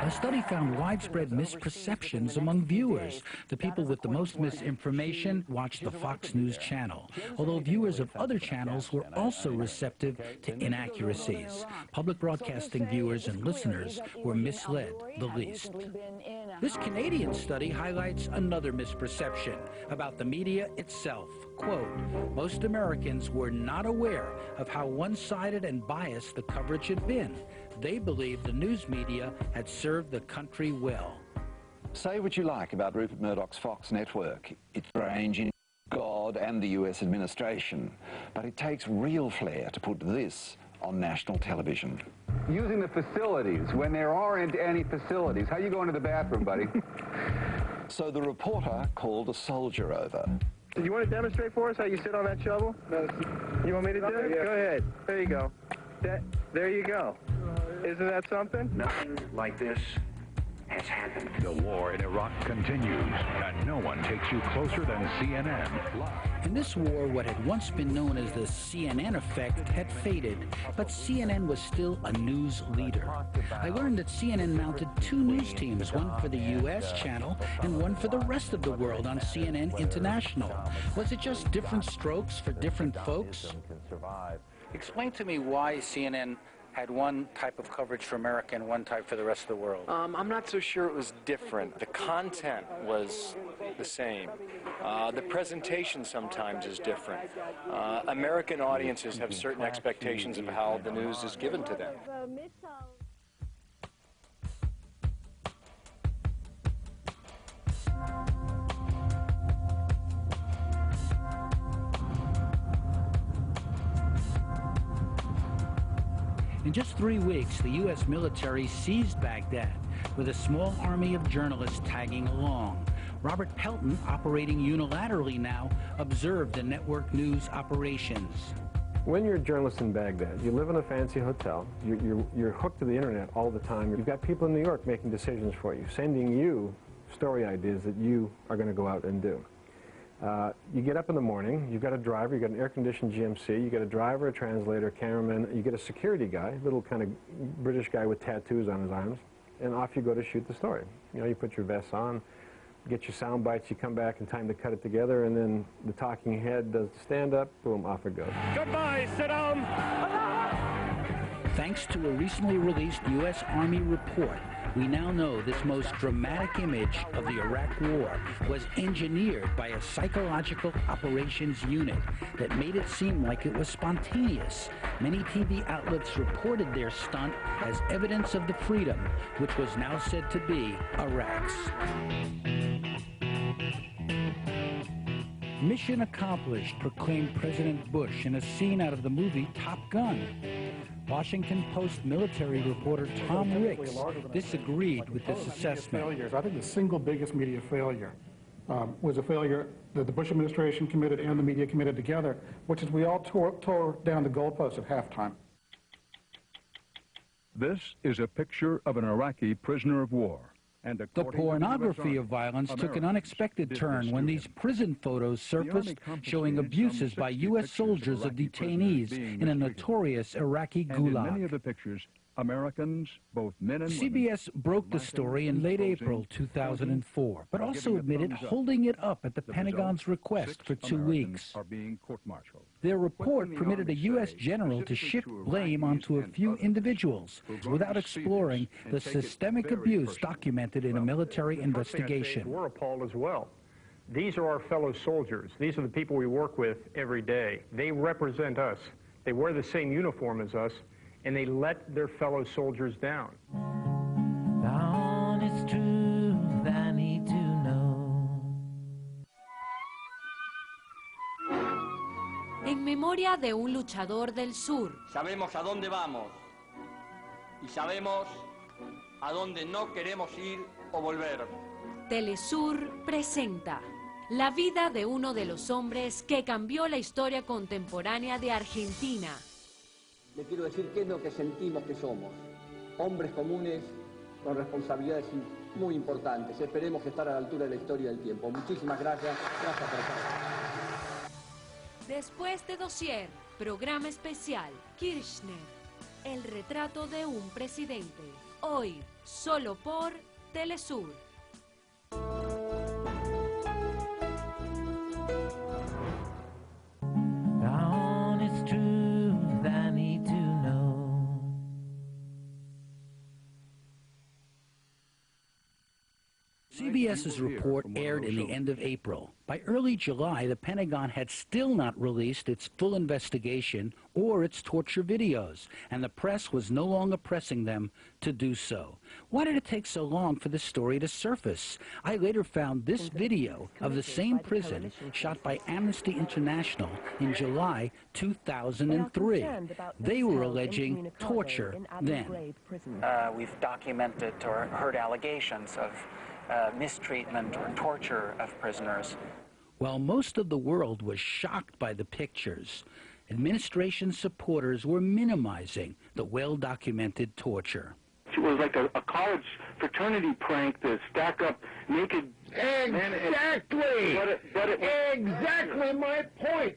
Speaker 2: A study found widespread misperceptions among viewers. The people with the most misinformation watched the Fox News channel, although viewers of other channels were also receptive to inaccuracies. Public broadcasting viewers and listeners were misled the least. This Canadian study highlights another misperception about the media itself. Quote, "Most Americans were not aware of how one-sided and biased the coverage had been. They believed the news media had served the country well."
Speaker 26: Say what you like about Rupert Murdoch's Fox network. It's strange in God and the US administration, but it takes real flair to put this on national television.
Speaker 27: Using the facilities when there aren't any facilities. How you going to the bathroom, buddy?
Speaker 26: So the reporter called a soldier over.
Speaker 27: Do you want to demonstrate for us how you sit on that shovel? No. You want me to do it? Yeah. Go ahead. There you go. There you go. Isn't that something?
Speaker 9: Nothing like this has happened. The war in Iraq continues, and no one takes you closer than CNN.
Speaker 2: In this war, what had once been known as the CNN effect had faded, but CNN was still a news leader. I learned that CNN mounted 2 news teams, one for the US channel and one for the rest of the world on CNN International. Was it just different strokes for different folks?
Speaker 24: Explain to me why CNN had one type of coverage for America and one type for the rest of the world.
Speaker 28: I'm not so sure it was different. The content was the same. The presentation sometimes is different. American audiences have certain expectations of how the news is given to them.
Speaker 2: In just 3 weeks, the U.S. military seized Baghdad with a small army of journalists tagging along. Robert Pelton, operating unilaterally now, observed the network news operations.
Speaker 1: When you're a journalist in Baghdad, you live in a fancy hotel, you're hooked to the internet all the time. You've got people in New York making decisions for you, sending you story ideas that you are going to go out and do. You get up in the morning, you've got a driver, you've got an air-conditioned GMC, you've got a driver, a translator, cameraman, you get a security guy, little kind of British guy with tattoos on his arms, and off you go to shoot the story. You know, you put your vests on, get your sound bites, you come back in time to cut it together, and then the talking head does the stand-up, boom, off it goes.
Speaker 25: Goodbye, Saddam!
Speaker 2: Thanks to a recently released U.S. Army report, we now know this most dramatic image of the Iraq War was engineered by a psychological operations unit that made it seem like it was spontaneous. Many TV outlets reported their stunt as evidence of the freedom, which was now said to be Iraq's. Mission accomplished, proclaimed President Bush in a scene out of the movie Top Gun. Washington Post military reporter Tom Ricks disagreed with this assessment.
Speaker 12: I think the single biggest media failure was a failure that the Bush administration committed and the media committed together, which is we all tore down the goalposts at halftime.
Speaker 9: This is a picture of an Iraqi prisoner of war.
Speaker 2: The pornography of violence took an unexpected turn when these prison photos surfaced showing abuses by U.S. soldiers of detainees in a notorious Iraqi gulag.
Speaker 9: In many of the pictures, Americans, both men and women,
Speaker 2: CBS broke the story in late April 2004, but also admitted holding it up at the Pentagon's request for 2 weeks. Their report permitted a U.S. general to shift blame onto a few individuals without exploring the systemic abuse documented in a military investigation.
Speaker 13: We're appalled as well. These are our fellow soldiers. These are the people we work with every day. They represent us. They wear the same uniform as us, and they let their fellow soldiers down.
Speaker 21: Dawn is truth I need to know.
Speaker 14: En memoria de un luchador del sur.
Speaker 15: Sabemos a dónde vamos y sabemos a dónde no queremos ir o volver.
Speaker 14: Telesur presenta la vida de uno de los hombres que cambió la historia contemporánea de Argentina.
Speaker 15: Le quiero decir qué es lo que sentimos que somos. Hombres comunes con responsabilidades muy importantes. Esperemos estar a la altura de la historia del tiempo. Muchísimas gracias. Gracias por estar.
Speaker 14: Después de Dossier, programa especial, Kirchner, el retrato de un presidente. Hoy, solo por Telesur.
Speaker 21: Dawn is truth I need to know.
Speaker 2: CBS's report aired in the end of April. By early July, the Pentagon had still not released its full investigation or its torture videos, and the press was no longer pressing them to do so. Why did it take so long for this story to surface? I later found this video of the same prison shot by Amnesty International in July 2003. They were alleging torture then.
Speaker 18: We've documented or heard allegations of mistreatment or torture of prisoners.
Speaker 2: While most of the world was shocked by the pictures, administration supporters were minimizing the well-documented torture.
Speaker 19: It was like a college fraternity prank to stack up naked men.
Speaker 13: Exactly! Exactly my point!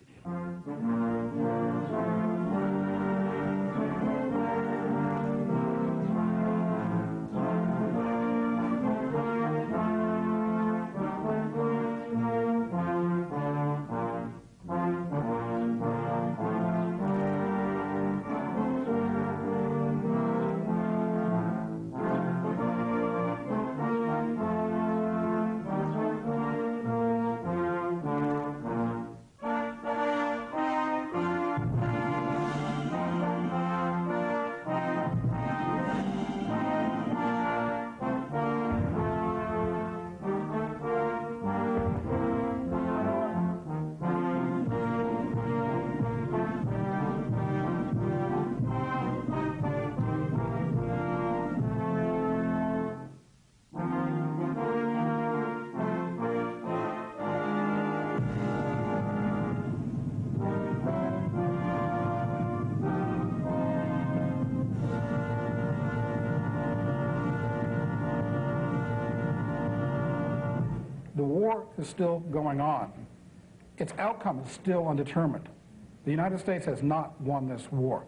Speaker 12: war is still going on. Its outcome is still undetermined. The United States has not won this war.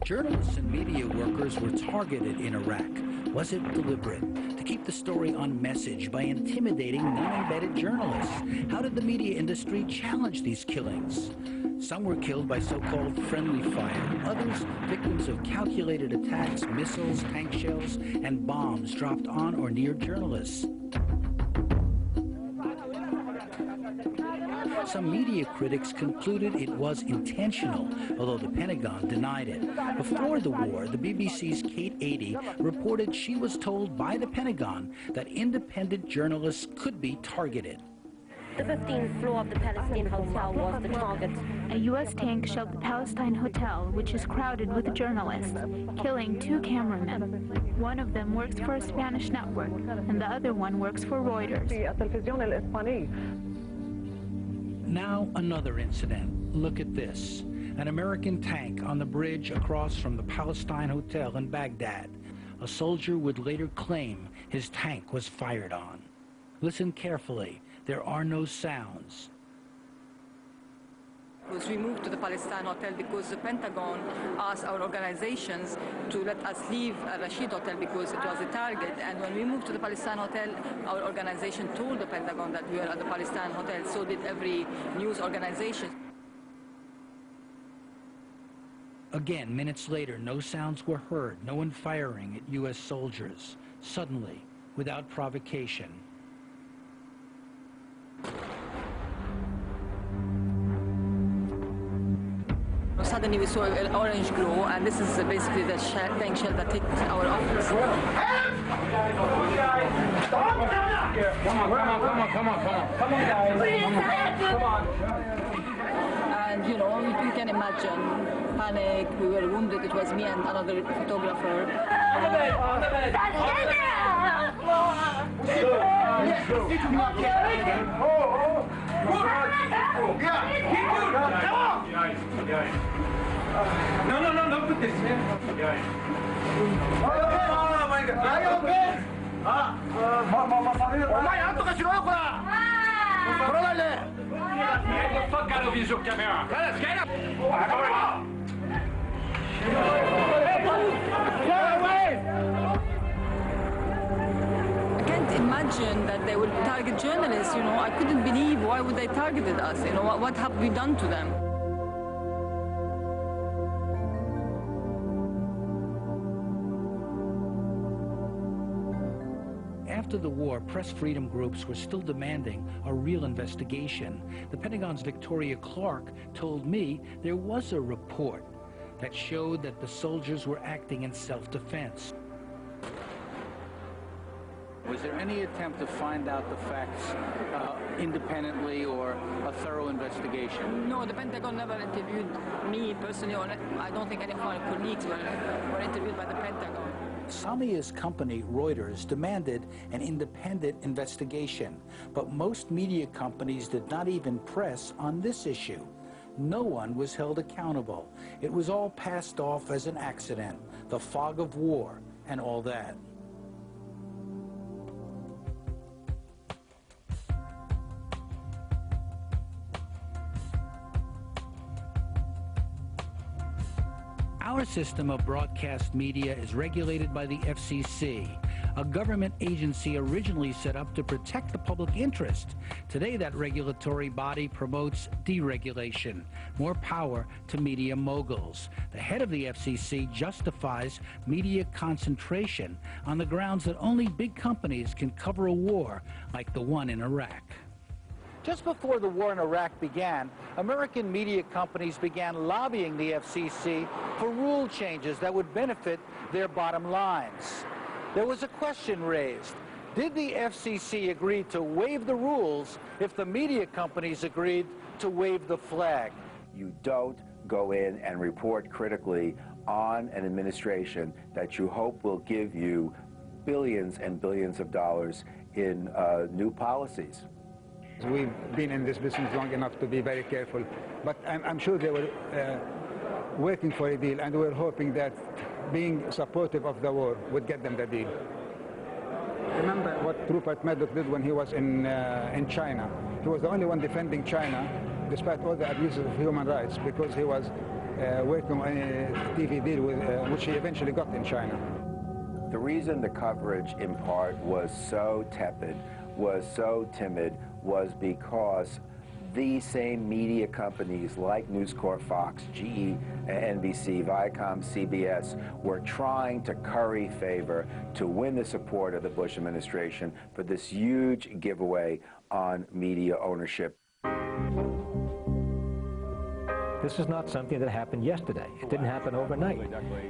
Speaker 2: Journalists and media workers were targeted in Iraq. Was it deliberate? To keep the story on message by intimidating non-embedded journalists? How did the media industry challenge these killings? Some were killed by so-called friendly fire. Others, victims of calculated attacks, missiles, tank shells, and bombs dropped on or near journalists. Some media critics concluded it was intentional, although the Pentagon denied it. Before the war, the BBC's Kate Adie reported she was told by the Pentagon that independent journalists could be targeted.
Speaker 3: The 15th floor of the Palestine Hotel was the target.
Speaker 5: A U.S. tank shelled the Palestine Hotel, which is crowded with journalists, killing 2 cameramen. One of them works for a Spanish network, and the other one works for Reuters.
Speaker 2: Now another incident. Look at this. An American tank on the bridge across from the Palestine Hotel in Baghdad. A soldier would later claim his tank was fired on. Listen carefully. There are no sounds.
Speaker 6: We moved to the Palestine Hotel because the Pentagon asked our organizations to let us leave Rashid Hotel because it was a target. And when we moved to the Palestine Hotel, our organization told the Pentagon that we were at the Palestine Hotel. So did every news organization.
Speaker 2: Again, minutes later, no sounds were heard, no one firing at U.S. soldiers. Suddenly, without provocation.
Speaker 6: Suddenly we saw an orange glow, and this is basically the tank shell that hit our office.
Speaker 8: Come on.
Speaker 6: And you know, you can imagine panic. We were wounded. It was me and another photographer.
Speaker 8: No, don't put this here. Oh my God. Are you okay? Get the fuck out of your camera. Get up. Get away.
Speaker 6: I can't imagine that they would target journalists, you know. I couldn't believe why would they targeted us, you know. What have we done to them?
Speaker 2: After the war, press freedom groups were still demanding a real investigation. The Pentagon's Victoria Clark told me there was a report that showed that the soldiers were acting in self-defense. Was there any attempt to find out the facts independently or a thorough investigation?
Speaker 6: No, the Pentagon never interviewed me personally, or I don't think any of my colleagues were interviewed by the Pentagon.
Speaker 2: Samia's company, Reuters, demanded an independent investigation, but most media companies did not even press on this issue. No one was held accountable. It was all passed off as an accident, the fog of war, and all that. Our system of broadcast media is regulated by the FCC, a government agency originally set up to protect the public interest. Today, that regulatory body promotes deregulation, more power to media moguls. The head of the FCC justifies media concentration on the grounds that only big companies can cover a war like the one in Iraq. Just before the war in Iraq began, American media companies began lobbying the FCC for rule changes that would benefit their bottom lines. There was a question raised. Did the FCC agree to waive the rules if the media companies agreed to wave the flag?
Speaker 10: You don't go in and report critically on an administration that you hope will give you billions and billions of dollars in new policies.
Speaker 4: We've been in this business long enough to be very careful, but I'm sure they were waiting for a deal, and we were hoping that being supportive of the war would get them the deal. Remember what Rupert Murdoch did when he was in China. He was the only one defending China, despite all the abuses of human rights, because he was working on a TV deal which he eventually got in China.
Speaker 10: The reason the coverage, in part, was so tepid, was so timid, was because these same media companies like News Corp, Fox, GE, NBC, Viacom, CBS were trying to curry favor to win the support of the Bush administration for this huge giveaway on media ownership.
Speaker 7: This is not something that happened yesterday. It didn't happen overnight.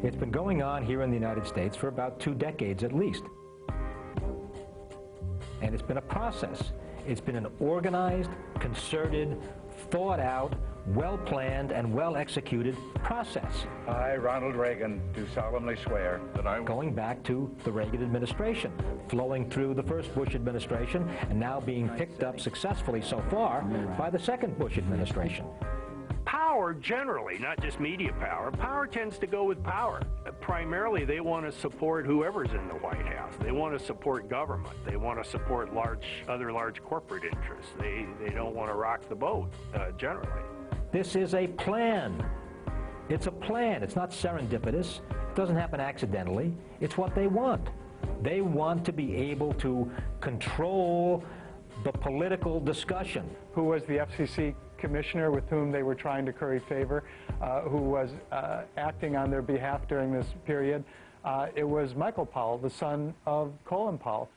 Speaker 7: It's been going on here in the United States for about 2 decades at least. And it's been a process. It's been an organized, concerted, thought-out, well-planned, and well-executed process.
Speaker 9: I, Ronald Reagan, do solemnly swear that I will...
Speaker 7: Going back to the Reagan administration, flowing through the first Bush administration, and now being picked up successfully so far by the second Bush administration.
Speaker 25: Power generally, not just media power, power tends to go with power. Primarily, they want to support whoever's in the White House. They want to support government. They want to support other large corporate interests. They don't want to rock the boat, generally.
Speaker 7: This is a plan. It's a plan. It's not serendipitous. It doesn't happen accidentally. It's what they want. They want to be able to control the political discussion.
Speaker 1: Who was the FCC commissioner with whom they were trying to curry favor, who was acting on their behalf during this period? It was Michael Powell, the son of Colin Powell.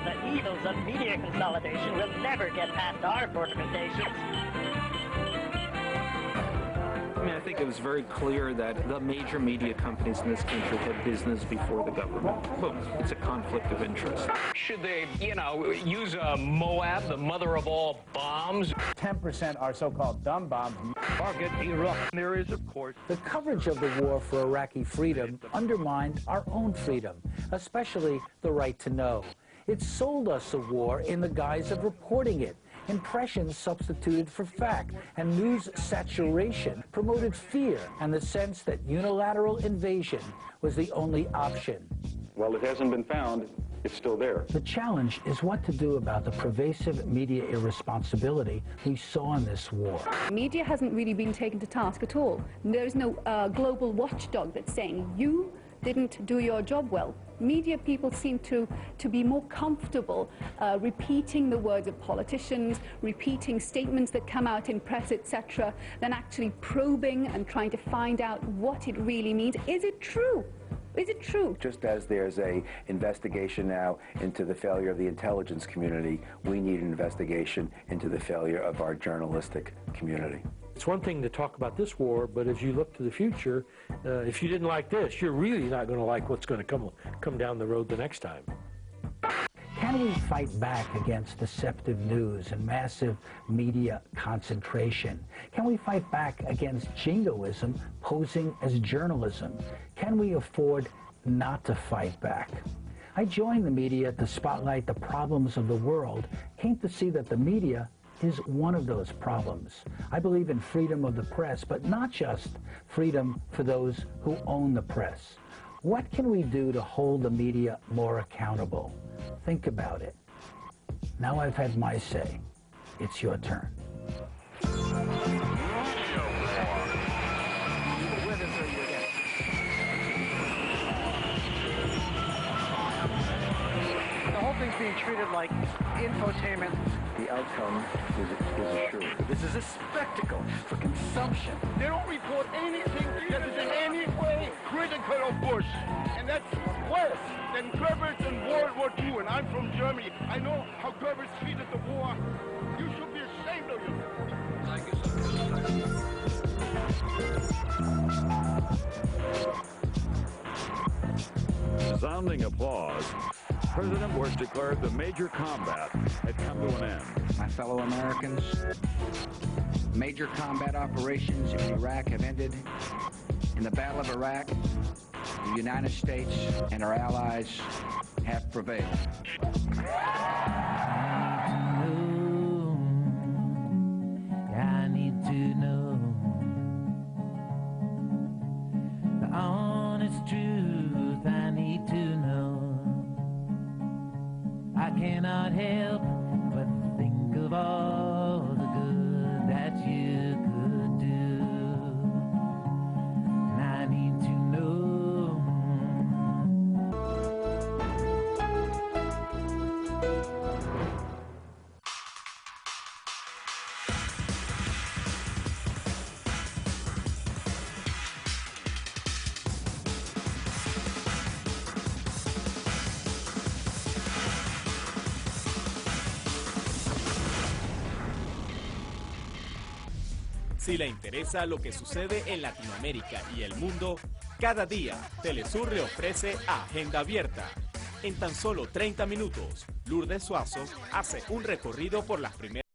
Speaker 11: The evils of media consolidation will never get past our fortifications.
Speaker 16: I mean, I think it was very clear that the major media companies in this country had business before the government. Boom. It's a conflict of interest.
Speaker 17: Should they, use Moab, the mother of all bombs?
Speaker 20: 10% are so-called dumb bombs.
Speaker 17: Target Iraq. There is, of course.
Speaker 2: The coverage of the war for Iraqi freedom undermined our own freedom, especially the right to know. It sold us a war in the guise of reporting it. Impressions substituted for fact, and news saturation promoted fear and the sense that unilateral invasion was the only option.
Speaker 19: Well, it hasn't been found. It's still there.
Speaker 2: The challenge is what to do about the pervasive media irresponsibility we saw in this war.
Speaker 22: Media hasn't really been taken to task at all. There's no global watchdog that's saying, you didn't do your job well. Media people seem to be more comfortable repeating the words of politicians, repeating statements that come out in press, etc., than actually probing and trying to find out what it really means. Is it true? Is it true?
Speaker 10: Just as there's an investigation now into the failure of the intelligence community, we need an investigation into the failure of our journalistic community.
Speaker 23: It's one thing to talk about this war, but as you look to the future, if you didn't like this, you're really not going to like what's going to come down the road the next time.
Speaker 2: Can we fight back against deceptive news and massive media concentration? Can we fight back against jingoism posing as journalism? Can we afford not to fight back? I joined the media to spotlight the problems of the world, came to see that the media is one of those problems. I believe in freedom of the press, but not just freedom for those who own the press. What can we do to hold the media more accountable? Think about it. Now I've had my say. It's your turn.
Speaker 20: The whole thing's being treated like infotainment.
Speaker 10: The outcome is assured.
Speaker 20: This is a spectacle for consumption.
Speaker 8: They don't report anything that is in any way critical of Bush. And that's worse than Goebbels in World War II. And I'm from Germany. I know how Goebbels treated the war. You should be ashamed of yourself.
Speaker 9: Resounding applause. President Bush declared the major combat had come to an end.
Speaker 29: My fellow Americans, major combat operations in Iraq have ended. In the Battle of Iraq, the United States and our allies have prevailed.
Speaker 13: I need to know the honest truth. I need to know. I cannot help but think of all the good that you could do. And I need to know.
Speaker 14: Si le interesa lo que sucede en Latinoamérica y el mundo, cada día Telesur le ofrece Agenda Abierta. En tan solo 30 minutos, Lourdes Suazo hace un recorrido por las primeras